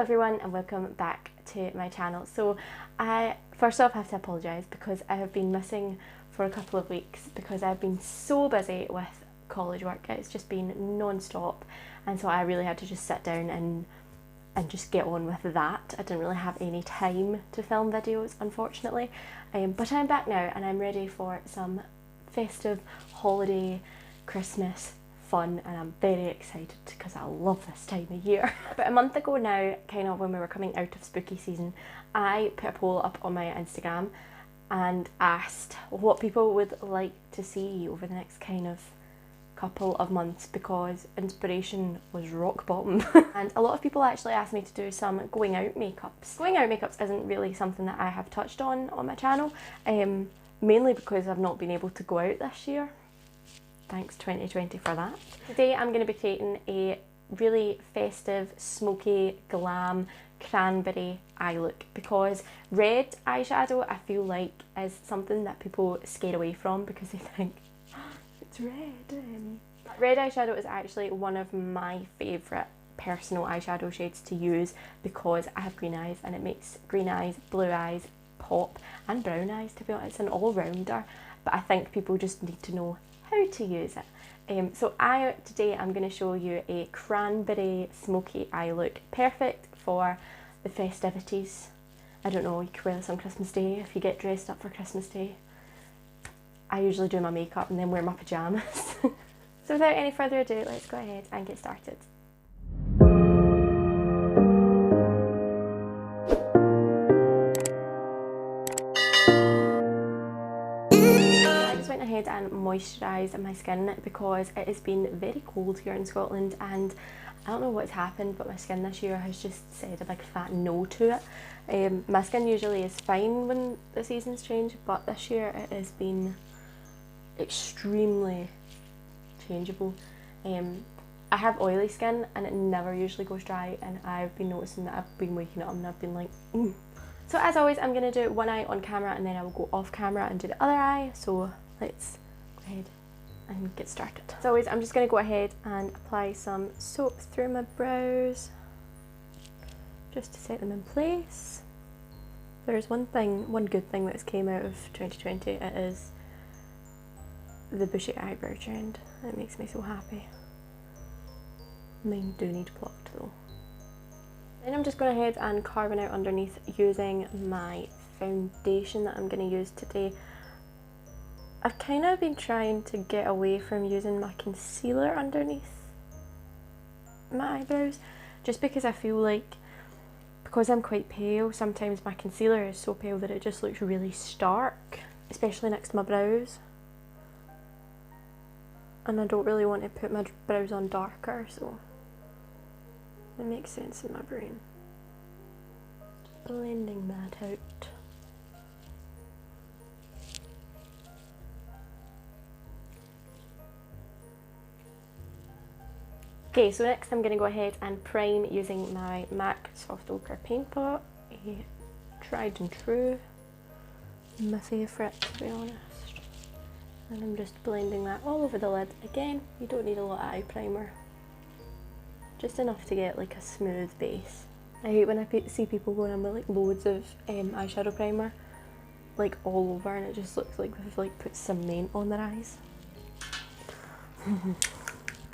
everyone and welcome back to my channel. So I first off have to apologise because I have been missing for a couple of weeks because I've been so busy with college work. It's just been non-stop, and so I really had to just sit down and just get on with that. I didn't really have any time to film videos, unfortunately, but I'm back now and I'm ready for some festive holiday Christmas fun, and I'm very excited because I love this time of year. About a month ago now, kind of when we were coming out of spooky season, I put a poll up on my Instagram and asked what people would like to see over the next kind of couple of months because inspiration was rock bottom. And a lot of people actually asked me to do some going out makeups. Going out makeups isn't really something that I have touched on my channel, mainly because I've not been able to go out this year. Thanks 2020 for that. Today I'm going to be creating a really festive, smoky, glam, cranberry eye look because red eyeshadow I feel like is something that people scare away from because they think, oh, it's red. Red eyeshadow is actually one of my favourite personal eyeshadow shades to use because I have green eyes and it makes green eyes, blue eyes pop, and brown eyes, to be honest. It's an all-rounder, but I think people just need to know how to use it. So today I'm going to show you a cranberry smoky eye look, perfect for the festivities. I don't know, you could wear this on Christmas Day if you get dressed up for Christmas Day. I usually do my makeup and then wear my pyjamas. So without any further ado, let's go ahead and get started. Went ahead and moisturised my skin because it has been very cold here in Scotland, and I don't know what's happened, but my skin this year has just said a big fat no to it. My skin usually is fine when the seasons change, but this year it has been extremely changeable. I have oily skin and it never usually goes dry, and I've been noticing that I've been waking up and I've been like, So as always, I'm going to do one eye on camera and then I will go off camera and do the other eye. So let's go ahead and get started. As always, I'm just going to go ahead and apply some soap through my brows just to set them in place. There's one good thing that's came out of 2020, it is the bushy eyebrow trend. It makes me so happy. Mine do need plucked though. Then I'm just going ahead and carving out underneath using my foundation that I'm going to use today. I've kind of been trying to get away from using my concealer underneath my eyebrows, just because I feel like, because I'm quite pale, sometimes my concealer is so pale that it just looks really stark, especially next to my brows. And I don't really want to put my brows on darker, so it makes sense in my brain. Just blending that out. Okay, so next I'm going to go ahead and prime using my MAC Soft Ochre Paint Pot, a tried and true, my favourite to be honest. And I'm just blending that all over the lid. Again, you don't need a lot of eye primer, just enough to get like a smooth base. I hate when I see people going in with like loads of eyeshadow primer like all over, and it just looks like they've like put cement on their eyes.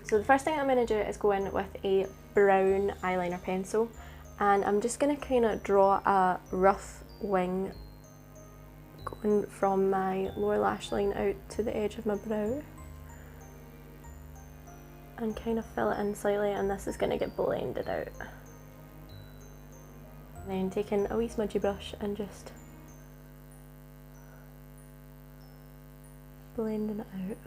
So the first thing I'm going to do is go in with a brown eyeliner pencil, and I'm just going to kind of draw a rough wing going from my lower lash line out to the edge of my brow, and kind of fill it in slightly, and this is going to get blended out. And then taking a wee smudgy brush and just blending it out.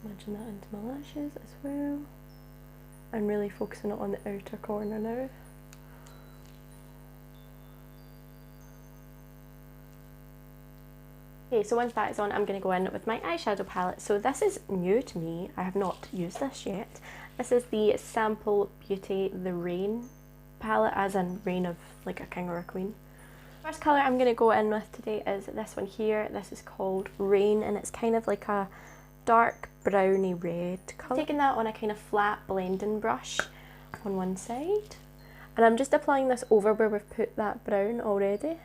Imagine that into my lashes as well, and really focusing it on the outer corner now. Okay, so once that is on, I'm going to go in with my eyeshadow palette. So this is new to me, I have not used this yet. This is the Sample Beauty The Rain palette, as in reign of like a king or a queen. First colour I'm going to go in with today is this one here. This is called Rain, and it's kind of like a dark browny red colour. Taking that on a kind of flat blending brush on one side, and I'm just applying this over where we've put that brown already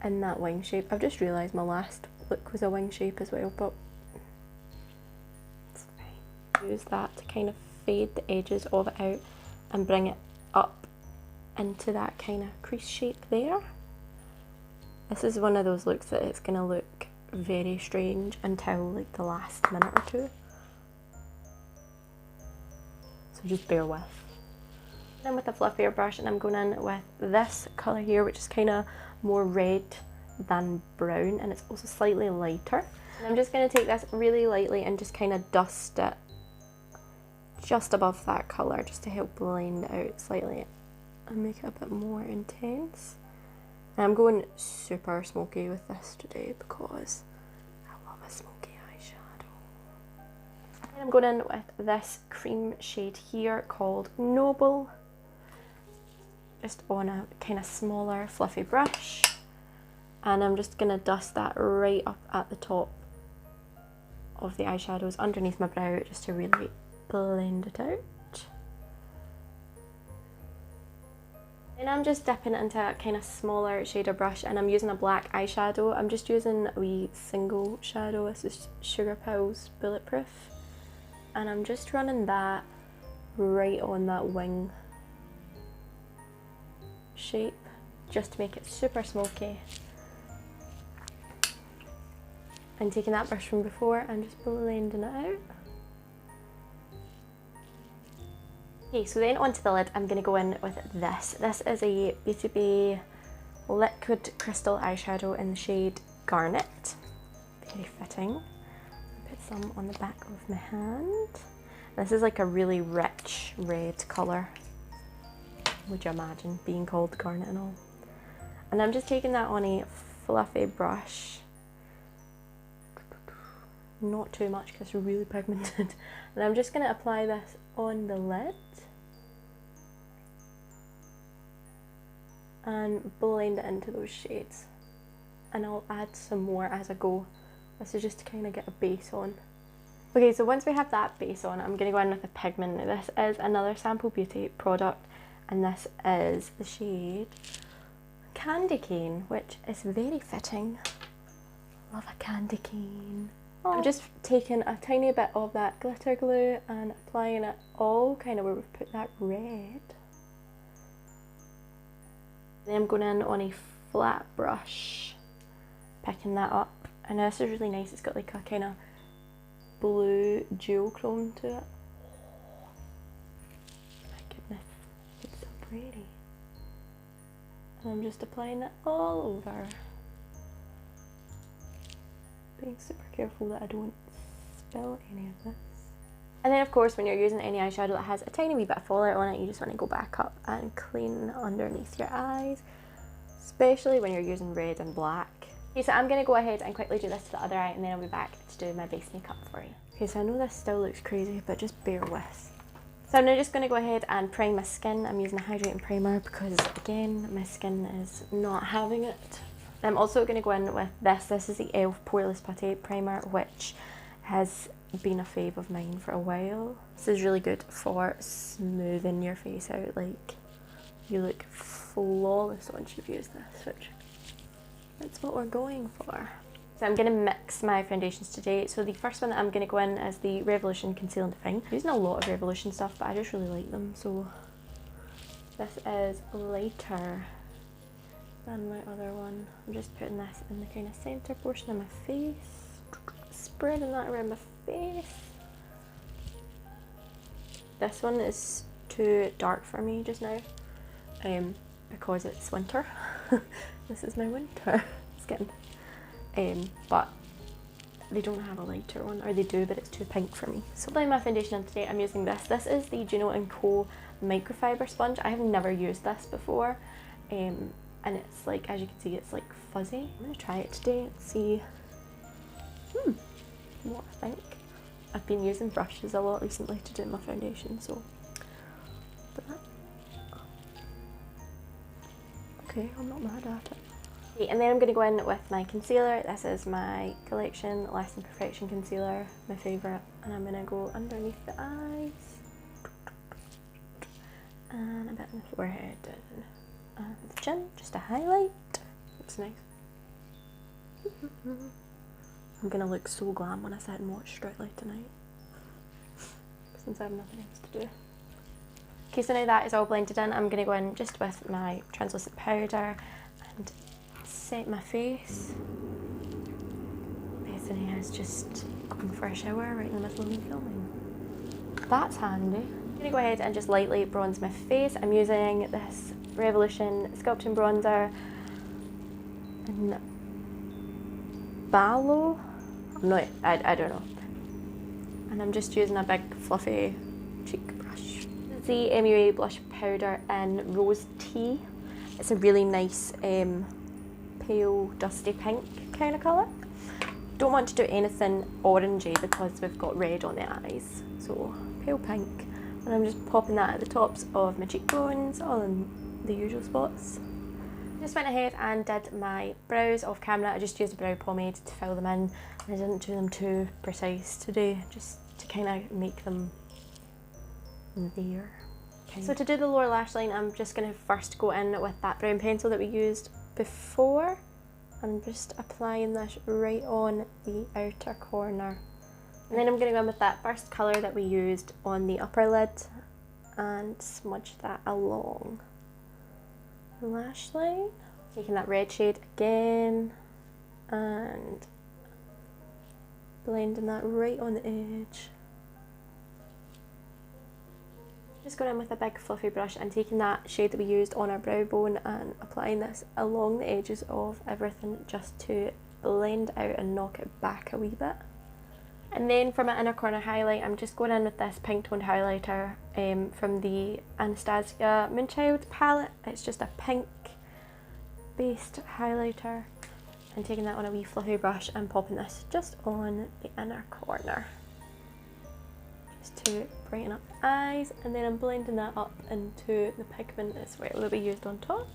in that wing shape. I've just realised my last look was a wing shape as well, but it's fine. Use that to kind of fade the edges of it out and bring it up into that kind of crease shape there. This is one of those looks that it's going to look very strange until like the last minute or two. So just bear with. Then with a fluffier brush, and I'm going in with this colour here, which is kind of more red than brown, and it's also slightly lighter. And I'm just going to take this really lightly and just kind of dust it just above that colour, just to help blend it out slightly and make it a bit more intense. And I'm going super smoky with this today because I love a smoky eyeshadow. And I'm going in with this cream shade here called Noble, just on a kind of smaller fluffy brush, and I'm just going to dust that right up at the top of the eyeshadows underneath my brow, just to really blend it out. And I'm just dipping it into a kind of smaller shader brush, and I'm using a black eyeshadow. I'm just using a wee single shadow. This is Sugarpill Bulletproof, and I'm just running that right on that wing shape just to make it super smoky. And taking that brush from before and just blending it out. Okay, so then onto the lid, I'm going to go in with this. This is a BeautyBay liquid crystal eyeshadow in the shade Garnet. Very fitting. Put some on the back of my hand. This is like a really rich red colour. Would you imagine being called Garnet and all? And I'm just taking that on a fluffy brush. Not too much because it's really pigmented. And I'm just going to apply this on the lid and blend it into those shades, and I'll add some more as I go. This is just to kind of get a base on. Okay, so once we have that base on, I'm going to go in with a pigment. Now this is another Sample Beauty product, and this is the shade Candycane, which is very fitting. Love a Candycane. I'm just taking a tiny bit of that glitter glue and applying it all kind of where we've put that red. Then I'm going in on a flat brush, picking that up. And this is really nice, it's got like a kind of blue duochrome to it. My goodness, it's so pretty. And I'm just applying it all over. Being super careful that I don't spill any of this. And then of course when you're using any eyeshadow that has a tiny wee bit of fallout on it, you just want to go back up and clean underneath your eyes, especially when you're using red and black. Okay, so I'm going to go ahead and quickly do this to the other eye, and then I'll be back to do my base makeup for you. Okay, so I know this still looks crazy, but just bear with. So I'm now just going to go ahead and prime my skin. I'm using a hydrating primer because again my skin is not having it. I'm also going to go in with this. This is the e.l.f. Poreless Putty Primer, which has been a fave of mine for a while. This is really good for smoothing your face out. Like, you look flawless once you've used this, which that's what we're going for. So I'm going to mix my foundations today. So the first one that I'm going to go in is the Revolution Conceal and Define. I'm using a lot of Revolution stuff, but I just really like them. So this is lighter than my other one. I'm just putting this in the kind of centre portion of my face, spreading that around my face. This one is too dark for me just now, because it's winter. This is my winter skin. But they don't have a lighter one, or they do, but it's too pink for me. So applying my foundation on today, I'm using this. This is the Juno & Co microfiber sponge. I have never used this before. And it's like, as you can see, it's like fuzzy. I'm going to try it today and see what I think. I've been using brushes a lot recently to do my foundation, so. Okay, I'm not mad at it. Okay, and then I'm going to go in with my concealer. This is my Collection Less Than Perfection concealer, my favourite. And I'm going to go underneath the eyes. And a bit on the forehead and the chin, just a highlight. Looks nice. I'm going to look so glam when I sit and watch Strictly tonight, since I have nothing else to do. Okay, so now that is all blended in, I'm going to go in just with my translucent powder and set my face. Bethany is just going for a shower right in the middle of me filming. That's handy. I'm going to go ahead and just lightly bronze my face. I'm using this Revolution Sculpting Bronzer in Balao. I don't know. And I'm just using a big fluffy cheek brush. The MUA blush powder in Rose Tea. It's a really nice pale dusty pink kind of colour. Don't want to do anything orangey because we've got red on the eyes. So pale pink. And I'm just popping that at the tops of my cheekbones, all in the usual spots. Just went ahead and did my brows off camera. I just used a brow pomade to fill them in. I didn't do them too precise today, just to kind of make them there. Okay. So to do the lower lash line, I'm just going to first go in with that brown pencil that we used before. I'm just applying this right on the outer corner. And then I'm going to go in with that first colour that we used on the upper lid and smudge that along the lash line. Taking that red shade again and blending that right on the edge. Just going in with a big fluffy brush and taking that shade that we used on our brow bone and applying this along the edges of everything just to blend out and knock it back a wee bit. And then for my inner corner highlight, I'm just going in with this pink toned highlighter from the Anastasia Moonchild palette. It's just a pink based highlighter, and taking that on a wee fluffy brush and popping this just on the inner corner just to brighten up the eyes. And then I'm blending that up into the pigment as well that we used on top.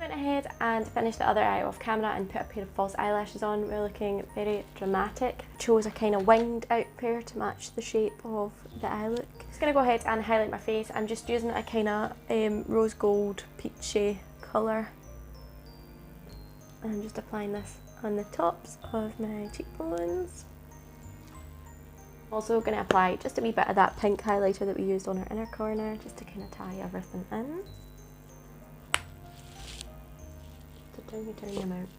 Went ahead and finished the other eye off camera and put a pair of false eyelashes on. We're looking very dramatic. Chose a kind of winged out pair to match the shape of the eye look. Just going to go ahead and highlight my face. I'm just using a kind of rose gold peachy colour. And I'm just applying this on the tops of my cheekbones. Also going to apply just a wee bit of that pink highlighter that we used on our inner corner just to kind of tie everything in. Tiny amount.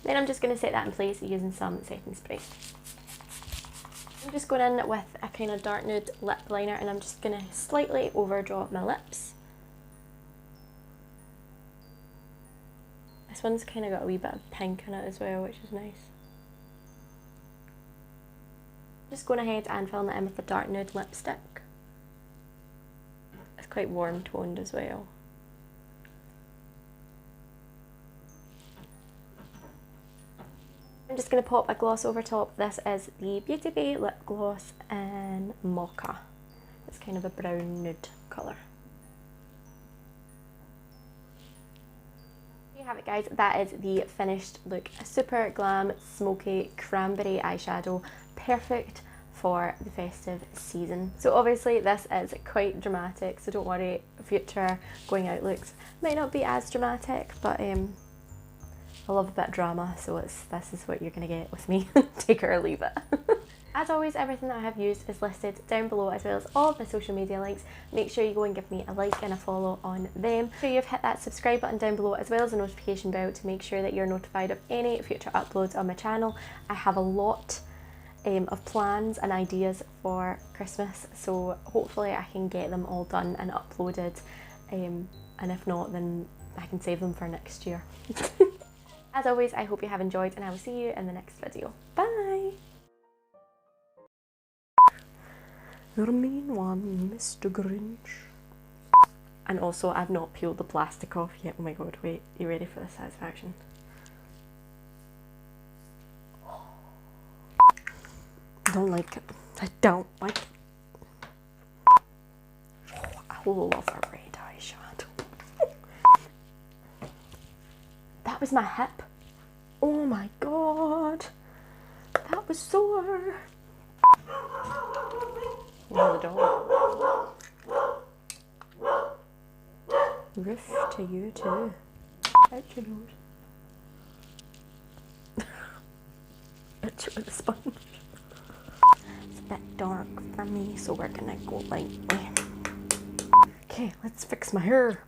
Then I'm just going to set that in place using some setting spray. I'm just going in with a kind of dark nude lip liner and I'm just going to slightly overdraw my lips. This one's kind of got a wee bit of pink in it as well, which is nice. Just going ahead and filling it in with the dark nude lipstick. It's quite warm toned as well. I'm just going to pop a gloss over top. This is the BeautyBay lip gloss in Mocha. It's kind of a brown nude colour. There you have it, guys. That is the finished look. A super glam, smoky cranberry eyeshadow. Perfect for the festive season. So obviously this is quite dramatic, so don't worry, future going out looks might not be as dramatic, but I love a bit of drama, so this is what you're going to get with me. Take it or leave it. As always, everything that I have used is listed down below, as well as all of my social media links. Make sure you go and give me a like and a follow on them. So you've hit that subscribe button down below, as well as a notification bell to make sure that you're notified of any future uploads on my channel. I have a lot of plans and ideas for Christmas, so hopefully I can get them all done and uploaded, and if not, then I can save them for next year. As always, I hope you have enjoyed, and I will see you in the next video. Bye! You're a mean one, Mr. Grinch. And also, I've not peeled the plastic off yet. Oh my god, wait, you ready for the satisfaction? I don't like it. I don't like it. Oh, I love a red eyeshadow. that was my hip. Oh my god. That was sore. Oh, the dog. Roof to you too. Out your nose. Itch with a sponge. It's a bit dark for me, so we're gonna go lightly. Okay, let's fix my hair.